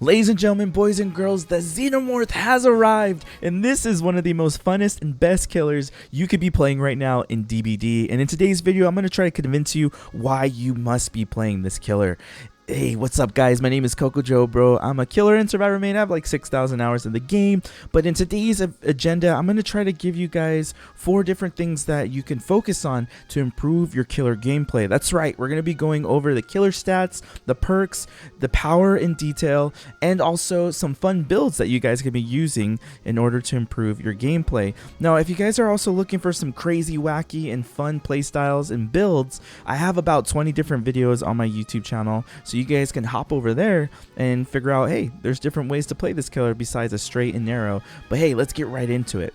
Ladies and gentlemen, boys and girls, the Xenomorph has arrived, and this is one of the most funnest and best killers you could be playing right now in DBD. And in today's video, I'm going to try to convince you why you must be playing this killer. Hey, what's up guys? My name is Cocojobro. I'm a killer in Survivor main. I have like 6,000 hours in the game, but in today's agenda, I'm going to try to give you guys 4 different things that you can focus on to improve your killer gameplay. That's right, we're going to be going over the killer stats, the perks, the power in detail, and also some fun builds that you guys can be using in order to improve your gameplay. Now, if you guys are also looking for some crazy, wacky, and fun playstyles and builds, I have about 20 different videos on my YouTube channel, so you guys can hop over there and figure out, hey, there's different ways to play this killer besides a straight and narrow. But hey, let's get right into it.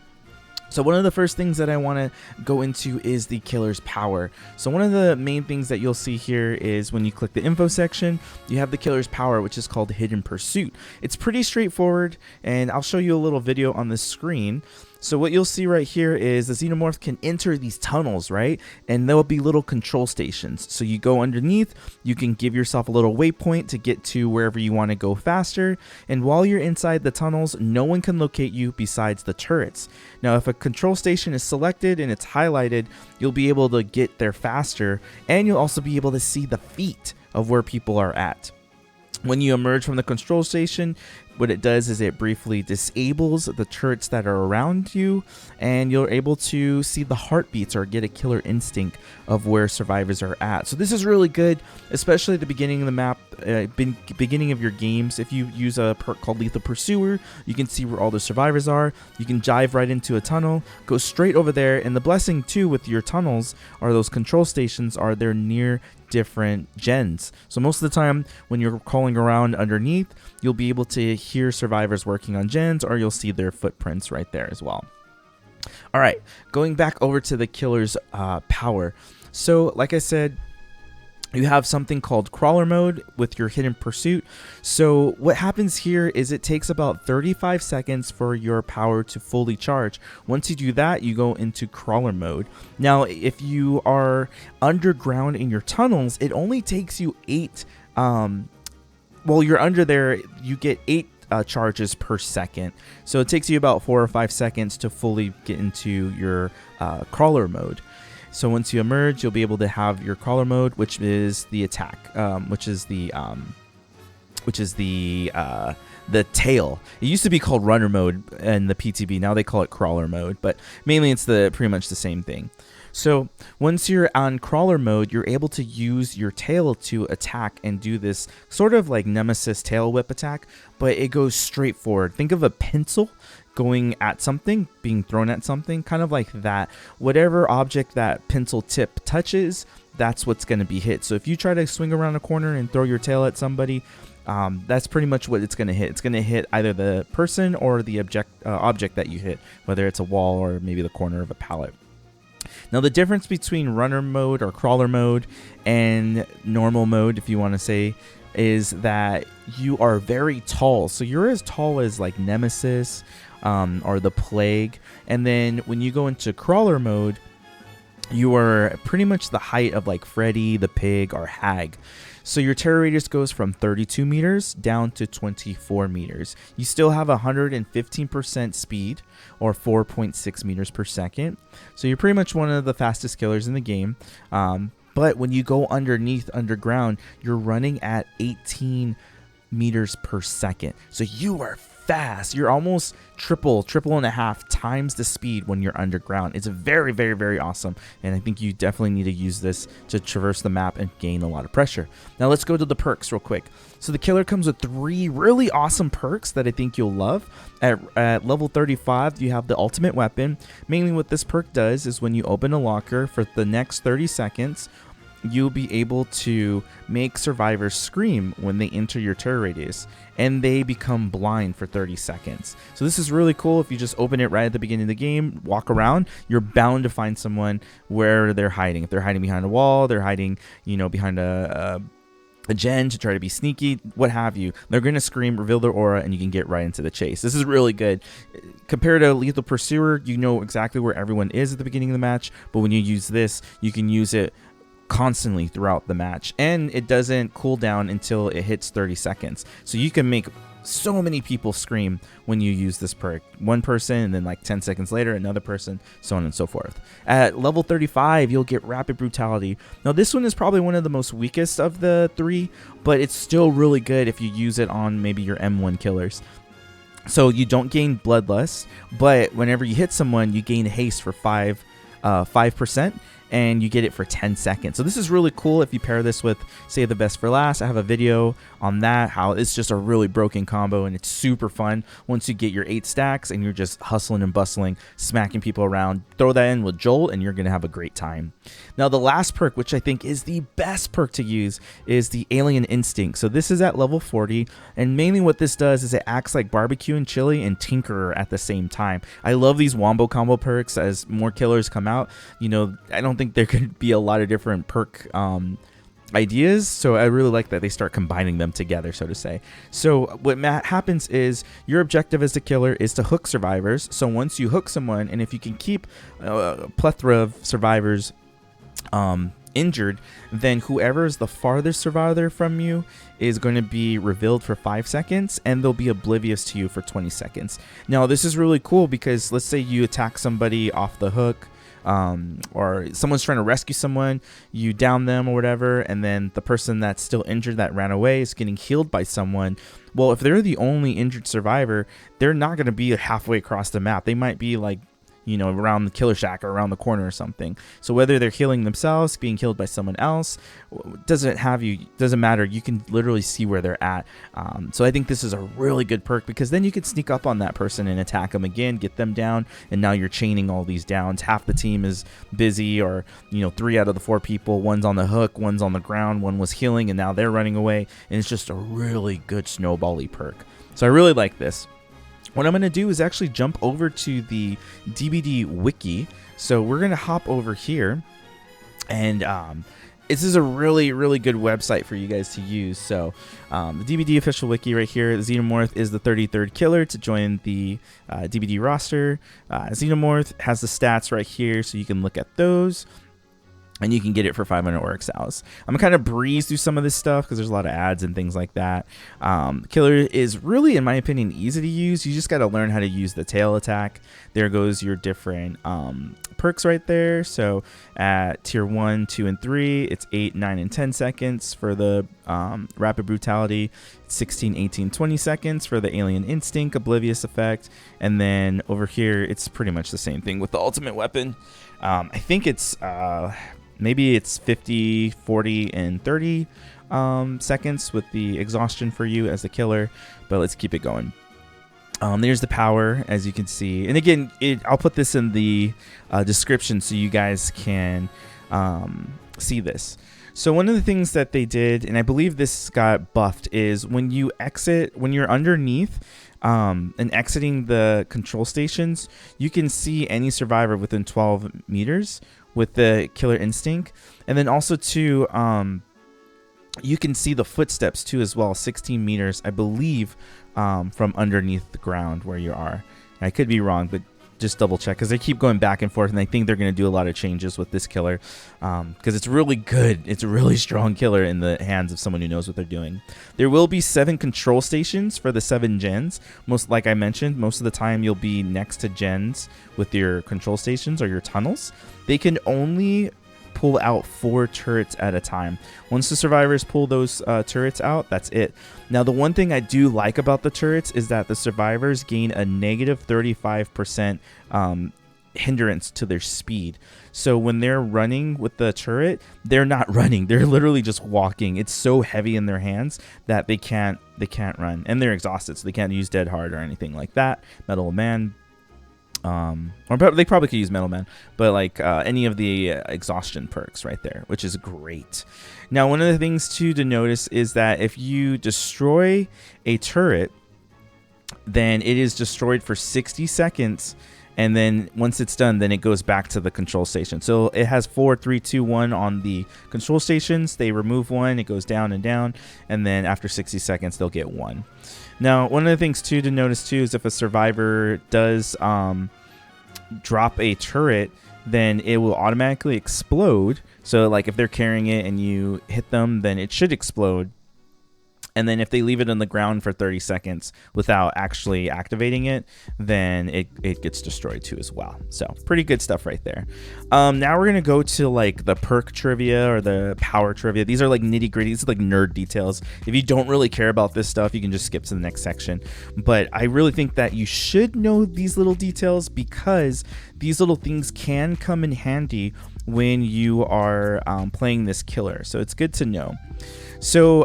So one of the first things that I want to go into is the killer's power. So one of the main things that you'll see here is when you click the info section, you have the killer's power, which is called Hidden Pursuit. It's pretty straightforward, and I'll show you a little video on the screen. So what you'll see right here is the Xenomorph can enter these tunnels, right? And there'll be little control stations. So you go underneath, you can give yourself a little waypoint to get to wherever you want to go faster. And while you're inside the tunnels, no one can locate you besides the turrets. Now, if a control station is selected and it's highlighted, you'll be able to get there faster, and you'll also be able to see the feet of where people are at. When you emerge from the control station, what it does is it briefly disables the turrets that are around you, and you're able to see the heartbeats or get a killer instinct of where survivors are at. So this is really good, especially at the beginning of the map, beginning of your games. If you use a perk called Lethal Pursuer, you can see where all the survivors are. You can dive right into a tunnel, go straight over there, and the blessing too with your tunnels are those control stations are they're near different gens. So most of the time when you're crawling around underneath, you'll be able to hear survivors working on gens, or you'll see their footprints right there as well. All right, going back over to the killer's power. So like I said, you have something called crawler mode with your hidden pursuit. So what happens here is it takes about 35 seconds for your power to fully charge. Once you do that, you go into crawler mode. Now, if you are underground in your tunnels, it only takes you 8 while you're under there, you get 8 charges per second. So it takes you about 4 or 5 seconds to fully get into your crawler mode. So once you emerge, you'll be able to have your crawler mode, which is the attack, which is the tail. It used to be called runner mode in the PTB. Now they call it crawler mode, but mainly it's pretty much the same thing. So once you're on crawler mode, you're able to use your tail to attack and do this sort of like Nemesis tail whip attack, but it goes straight forward. Think of a pencil going at something, being thrown at something, kind of like that. Whatever object that pencil tip touches, that's what's going to be hit. So if you try to swing around a corner and throw your tail at somebody, that's pretty much what it's going to hit. It's going to hit either the person or the object that you hit, whether it's a wall or maybe the corner of a pallet. Now, the difference between runner mode or crawler mode and normal mode, if you want to say, is that you are very tall. So you're as tall as like Nemesis or the Plague. And then when you go into crawler mode, you are pretty much the height of like Freddy, the Pig, or Hag. So your terror radius goes from 32 meters down to 24 meters. You still have 115% speed, or 4.6 meters per second. So you're pretty much one of the fastest killers in the game. But when you go underground, you're running at 18 meters per second. So you are fast. You're almost triple and a half times the speed when you're underground. It's very, very, very awesome, and I think you definitely need to use this to traverse the map and gain a lot of pressure. Now let's go to the perks real quick. So the killer comes with 3 really awesome perks that I think you'll love. At level 35, you have the ultimate weapon. Mainly what this perk does is when you open a locker for the next 30 seconds, you'll be able to make survivors scream when they enter your terror radius, and they become blind for 30 seconds. So this is really cool. If you just open it right at the beginning of the game, walk around, you're bound to find someone where they're hiding. If they're hiding behind a wall, they're hiding, behind a gen to try to be sneaky, what have you, they're going to scream, reveal their aura, and you can get right into the chase. This is really good. Compared to Lethal Pursuer, you know exactly where everyone is at the beginning of the match, but when you use this, you can use it constantly throughout the match, and it doesn't cool down until it hits 30 seconds. So you can make so many people scream when you use this perk. One person, and then like 10 seconds later another person, so on and so forth. At level 35 you'll get rapid brutality. Now this one is probably one of the most weakest of the 3, but it's still really good if you use it on maybe your M1 killers. So you don't gain bloodlust, but whenever you hit someone you gain haste for 5%, and you get it for 10 seconds. So this is really cool if you pair this with Save the Best for Last. I have a video on that, how it's just a really broken combo, and it's super fun once you get your 8 stacks and you're just hustling and bustling, smacking people around. Throw that in with Jolt and you're going to have a great time. Now the last perk, which I think is the best perk to use, is the Alien Instinct. So this is at level 40, and mainly what this does is it acts like Barbecue and Chili and Tinkerer at the same time. I love these wombo combo perks. As more killers come out, you know, I don't think there could be a lot of different perk ideas, so I really like that they start combining them together, so to say. So what happens is your objective as a killer is to hook survivors. So once you hook someone, and if you can keep a plethora of survivors injured, then whoever is the farthest survivor from you is going to be revealed for 5 seconds, and they'll be oblivious to you for 20 seconds. Now this is really cool because let's say you attack somebody off the hook, or someone's trying to rescue someone, you down them or whatever, and then the person that's still injured that ran away is getting healed by someone. Well, if they're the only injured survivor, they're not going to be halfway across the map. They might be like, you know, around the killer shack or around the corner or something. So whether they're healing themselves, being killed by someone else, doesn't matter. You can literally see where they're at. So I think this is a really good perk, because then you can sneak up on that person and attack them again, get them down, and now you're chaining all these downs. Half the team is busy, or, you know, 3 out of the 4 people, one's on the hook, one's on the ground, one was healing, and now they're running away, and it's just a really good snowball-y perk. So I really like this. What I'm going to do is actually jump over to the DBD Wiki. So we're going to hop over here, and this is a really, really good website for you guys to use. So the DBD official wiki right here, the Xenomorph is the 33rd killer to join the DBD roster. Xenomorph has the stats right here, so you can look at those, and you can get it for 500 Oryx Owls. I'm going to kind of breeze through some of this stuff because there's a lot of ads and things like that. Killer is really, in my opinion, easy to use. You just got to learn how to use the tail attack. There goes your different perks right there. So at tier 1, 2, and 3, it's 8, 9, and 10 seconds for the rapid brutality, 16, 18, 20 seconds for the Alien Instinct oblivious effect, and then over here it's pretty much the same thing with the ultimate weapon. I think it's maybe it's 50, 40, and 30 seconds with the exhaustion for you as the killer, but let's keep it going. There's the power, as you can see, and again, I'll put this in the description so you guys can see this. So one of the things that they did, and I believe this got buffed, is when you exit, when you're underneath and exiting the control stations, you can see any survivor within 12 meters with the Killer Instinct. And then also too, you can see the footsteps too as well, 16 meters, I believe, from underneath the ground where you are. I could be wrong, but just double check, because they keep going back and forth, and I think they're going to do a lot of changes with this killer, because it's really good. It's a really strong killer in the hands of someone who knows what they're doing. There will be 7 control stations for the 7 gens. Like I mentioned, most of the time you'll be next to gens with your control stations or your tunnels. They can only pull out 4 turrets at a time. Once the survivors pull those turrets out, that's it. Now, the one thing I do like about the turrets is that the survivors gain a negative 35% hindrance to their speed. So when they're running with the turret, they're not running. They're literally just walking. It's so heavy in their hands that they can't run, and they're exhausted, so they can't use Dead Hard or anything like that. Metal Man. Or they probably could use Metal Man, but like any of the exhaustion perks right there, which is great. Now, one of the things too to notice is that if you destroy a turret, then it is destroyed for 60 seconds, and then once it's done, then it goes back to the control station. So it has 4, 3, 2, 1 on the control stations. They remove one, it goes down and down, and then after 60 seconds, they'll get 1. Now, one of the things too to notice too is if a survivor does drop a turret, then it will automatically explode. So like if they're carrying it and you hit them, then it should explode. And then if they leave it on the ground for 30 seconds without actually activating it, then it gets destroyed too as well. So pretty good stuff right there. Now we're going to go to like the perk trivia or the power trivia. These are like nitty gritty. These are like nerd details. If you don't really care about this stuff, you can just skip to the next section. But I really think that you should know these little details, because these little things can come in handy when you are playing this killer. So it's good to know. So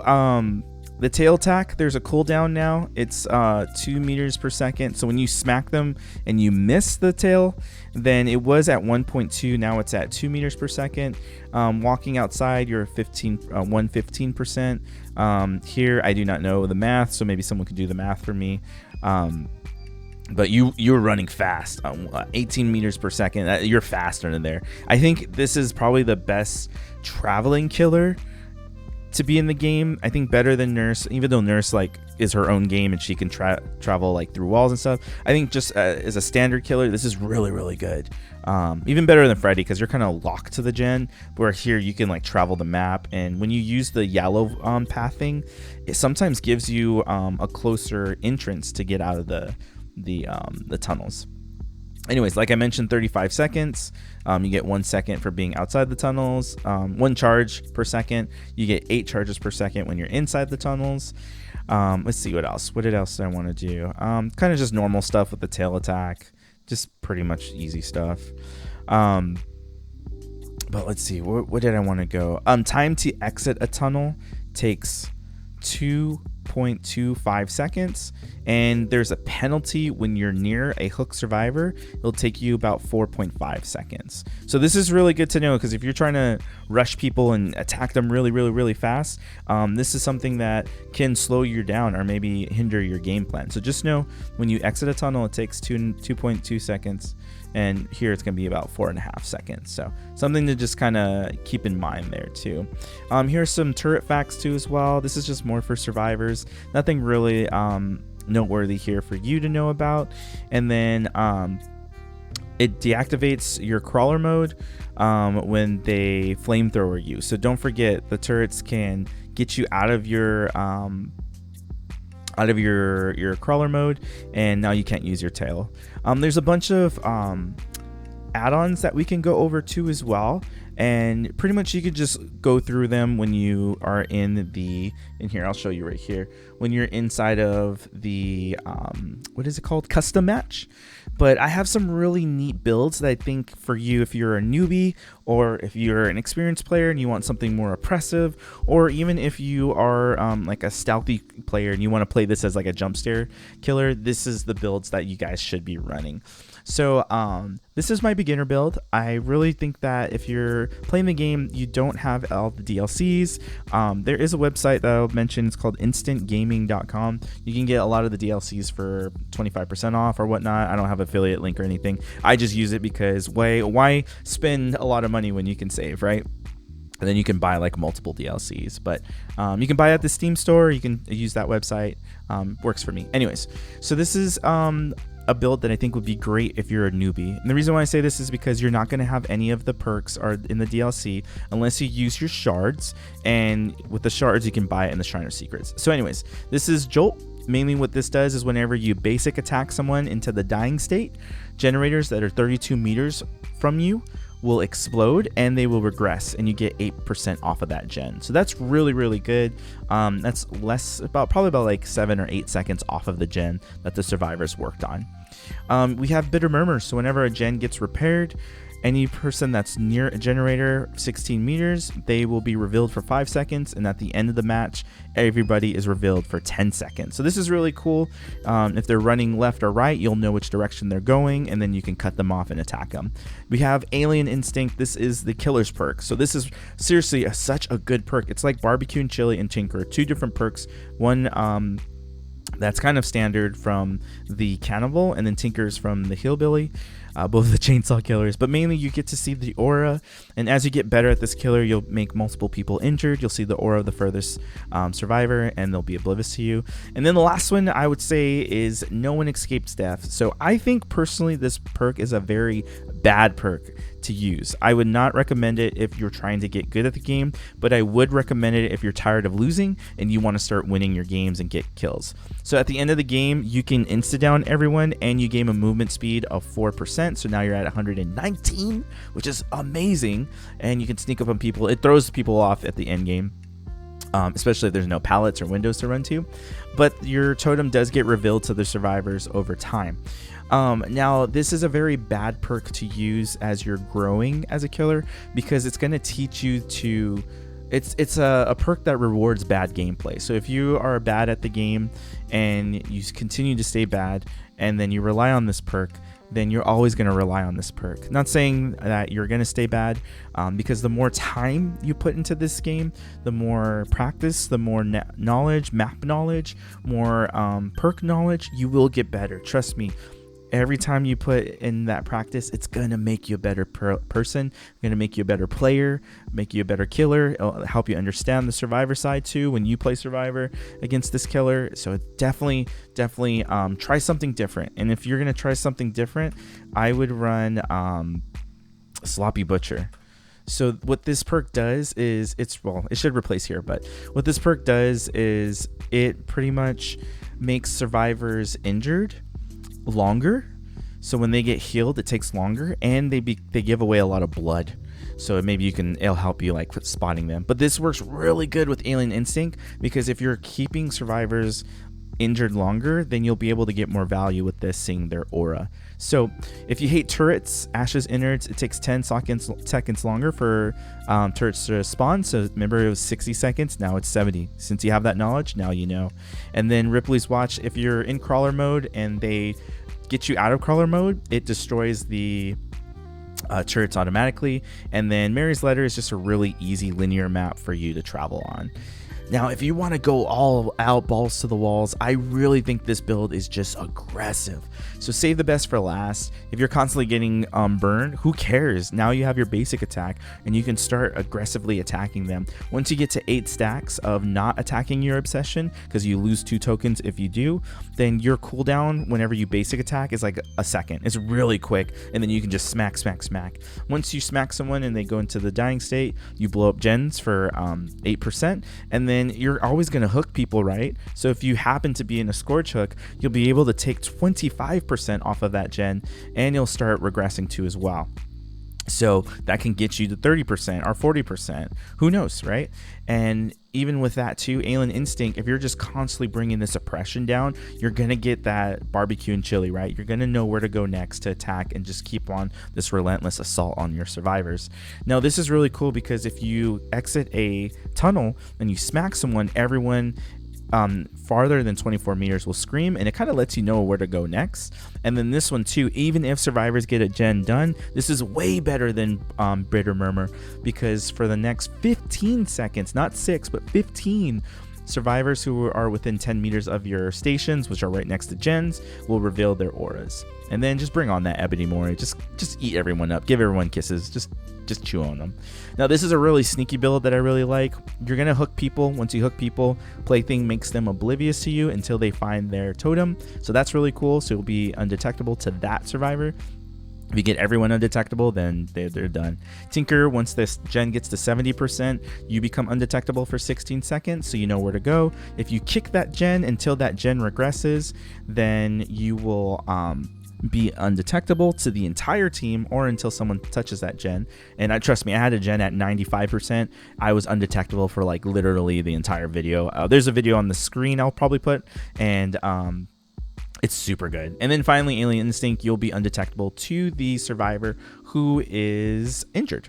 the tail attack, there's a cooldown now. It's 2 meters per second. So when you smack them and you miss the tail, then it was at 1.2. Now it's at 2 meters per second. Walking outside, you're 115%. Here, I do not know the math, so maybe someone could do the math for me. But you were running fast, 18 meters per second. You're faster than there. I think this is probably the best traveling killer to be in the game. I think better than Nurse, even though Nurse like is her own game and she can travel like through walls and stuff. I think just as a standard killer, this is really good. Even better than Freddy, because you're kind of locked to the gen, where here you can like travel the map. And when you use the yellow pathing, it sometimes gives you a closer entrance to get out of the tunnels. Anyways, like I mentioned, 35 seconds. You get 1 second for being outside the tunnels. 1 charge per second. You get 8 charges per second when you're inside the tunnels. Let's see what else. What else do I want to do? Kind of just normal stuff with the tail attack. Just pretty much easy stuff. But let's see. What did I want to go? Time to exit a tunnel takes 2.25 seconds, and there's a penalty when you're near a hook survivor. It'll take you about 4.5 seconds. So this is really good to know, because if you're trying to rush people and attack them really fast, this is something that can slow you down or maybe hinder your game plan. So just know when you exit a tunnel, it takes 2.2 seconds, and here it's going to be about 4.5 seconds. So something to just kind of keep in mind there too. Here's some turret facts too as well. This is just more for survivors. Nothing really noteworthy here for you to know about. And then it deactivates your crawler mode when they flamethrower you. So don't forget, the turrets can get you out of your crawler mode, and now you can't use your tail. There's a bunch of add-ons that we can go over too as well, and pretty much you could just go through them when you are in here. I'll show you right here when you're inside of the what is it called, custom match. But I have some really neat builds that I think for you, if you're a newbie, or if you're an experienced player and you want something more oppressive, or even if you are like a stealthy player and you want to play this as like a jump scare killer, this is the builds that you guys should be running. So this is my beginner build. I really think that if you're playing the game, you don't have all the DLCs. There is a website that I'll mention. It's called instantgaming.com. You can get a lot of the DLCs for 25% off or whatnot. I don't have an affiliate link or anything. I just use it because why spend a lot of money when you can save, right? And then you can buy like multiple DLCs, but you can buy at the Steam store. You can use that website. Works for me. Anyways, so this is a build that I think would be great if you're a newbie. And the reason why I say this is because you're not going to have any of the perks or in the DLC unless you use your shards, and with the shards you can buy it in the Shrine of Secrets. So anyways, this is Jolt. Mainly what this does is whenever you basic attack someone into the dying state, generators that are 32 meters from you will explode and they will regress, and you get 8% off of that gen. So that's really good. That's probably about like 7 or 8 seconds off of the gen that the survivors worked on. We have Bitter Murmurs. So whenever a gen gets repaired, any person that's near a generator 16 meters, they will be revealed for 5 seconds, and at the end of the match, everybody is revealed for 10 seconds. So this is really cool. If they're running left or right, you'll know which direction they're going, and then you can cut them off and attack them. We have Alien Instinct. This is the killer's perk. So this is seriously such a good perk. It's like Barbecue and Chili and Tinker, 2 different perks. One that's kind of standard from the Cannibal, and then Tinker's from the Hillbilly. both of the chainsaw killers, but mainly you get to see the aura, and as you get better at this killer, you'll make multiple people injured. You'll see the aura of the furthest survivor, and they'll be oblivious to you. And then the last one I would say is no one escapes death. So I think personally this perk is a very bad perk to use. I would not recommend it if you're trying to get good at the game, but I would recommend it if you're tired of losing and you want to start winning your games and get kills. So at the end of the game, you can insta-down everyone, and you gain a movement speed of 4%, so now you're at 119, which is amazing, and you can sneak up on people. It throws people off at the end game. Especially if there's no pallets or windows to run to, but your totem does get revealed to the survivors over time. Now this is a very bad perk to use as you're growing as a killer, because it's going to teach you to it's a perk that rewards bad gameplay. So if you are bad at the game and you continue to stay bad and then you rely on this perk, then you're always going to rely on this perk. Not saying that you're going to stay bad, because the more time you put into this game, the more practice, the more knowledge, map knowledge, more perk knowledge, you will get better. Trust me. Every time you put in that practice, it's going to make you a better person, going to make you a better player, make you a better killer. It'll help you understand the survivor side too when you play survivor against this killer. So definitely try something different. And if you're going to try something different, I would run Sloppy Butcher. So what this perk does is it should replace here, but what this perk does is it pretty much makes survivors injured longer. So when they get healed, it takes longer, and they give away a lot of blood. So maybe it'll help you like spotting them. But this works really good with Alien Instinct, because if you're keeping survivors injured longer, then you'll be able to get more value with this, seeing their aura. So if you hate turrets, Ash's innards, it takes 10 seconds longer for turrets to spawn. So remember, it was 60 seconds, now it's 70. Since you have that knowledge, now you know. And then Ripley's Watch, if you're in crawler mode and they get you out of crawler mode, it destroys the turrets automatically. And then Mary's Letter is just a really easy linear map for you to travel on. Now, if you want to go all out, balls to the walls, I really think this build is just aggressive. So save the best for last. If you're constantly getting burned, who cares? Now you have your basic attack, and you can start aggressively attacking them. Once you get to 8 stacks of not attacking your obsession, because you lose 2 tokens if you do, then your cooldown whenever you basic attack is like a second. It's really quick, and then you can just smack. Once you smack someone and they go into the dying state, you blow up gens for 8%, and then you're always going to hook people, right? So if you happen to be in a scorch hook, you'll be able to take 25% off of that gen, and you'll start regressing too as well. So that can get you to 30% or 40%. Who knows, right? And even with that too, Alien Instinct, if you're just constantly bringing this oppression down, you're going to get that barbecue and chili, right? You're going to know where to go next to attack and just keep on this relentless assault on your survivors. Now, this is really cool because if you exit a tunnel and you smack someone, everyone farther than 24 meters will scream, and it kind of lets you know where to go next. And then this one too, even if survivors get a gen done, this is way better than Bitter Murmur, because for the next 15 seconds, not 6 but 15, survivors who are within 10 meters of your stations, which are right next to gens, will reveal their auras. And then just bring on that Ebony Mori. Just eat everyone up, give everyone kisses, just chew on them. Now this is a really sneaky build that I really like. You're gonna hook people. Once you hook people, Plaything makes them oblivious to you until they find their totem. So that's really cool. So it'll be undetectable to that survivor. If you get everyone undetectable, then they're done. Tinker, once this gen gets to 70%, you become undetectable for 16 seconds, so you know where to go. If you kick that gen until that gen regresses, then you will be undetectable to the entire team, or until someone touches that gen. And trust me, I had a gen at 95%. I was undetectable for like literally the entire video. There's a video on the screen I'll probably put, and it's super good. And then finally, Alien Instinct, you'll be undetectable to the survivor who is injured.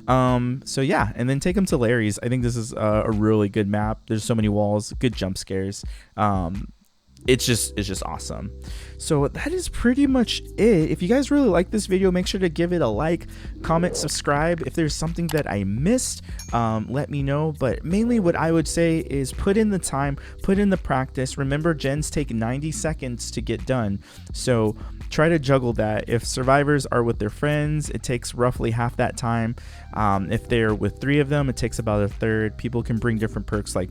So yeah, and then take them to Larry's. I think this is a really good map. There's so many walls, good jump scares. it's just awesome. So that is pretty much it. If you guys really like this video, make sure to give it a like, comment, subscribe. If there's something that I missed, let me know. But mainly what I would say is put in the time, put in the practice. Remember, gens take 90 seconds to get done, so try to juggle that. If survivors are with their friends, it takes roughly half that time. If they're with 3 of them, it takes about a third. People can bring different perks like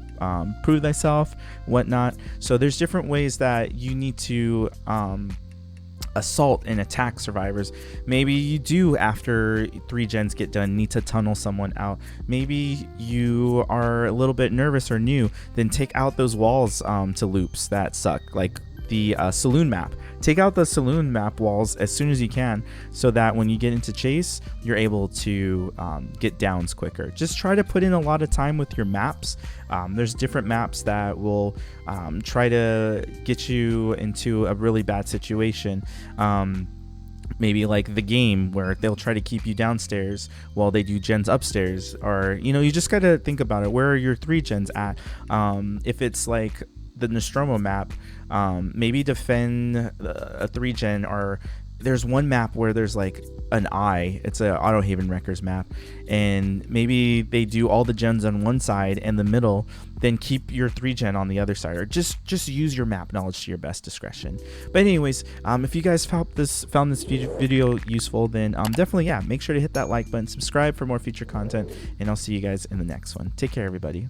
prove thyself, whatnot. So there's different ways that you need to assault and attack survivors. Maybe you do, after 3 gens get done, need to tunnel someone out. Maybe you are a little bit nervous or new, then take out those walls to loops that suck, like the saloon map. Take out the saloon map walls as soon as you can, so that when you get into chase, you're able to get downs quicker. Just try to put in a lot of time with your maps. There's different maps that will try to get you into a really bad situation. Maybe like the game, where they'll try to keep you downstairs while they do gens upstairs, or you just gotta think about it. Where are your 3 gens at? If it's like the Nostromo map, maybe defend a 3 gen, or there's one map where there's like an eye. It's a Auto Haven Wreckers map, and maybe they do all the gens on one side and the middle, then keep your 3 gen on the other side, or just use your map knowledge to your best discretion. But anyways, if you guys found this video useful, then definitely, make sure to hit that like button, subscribe for more future content, and I'll see you guys in the next one. Take care, everybody.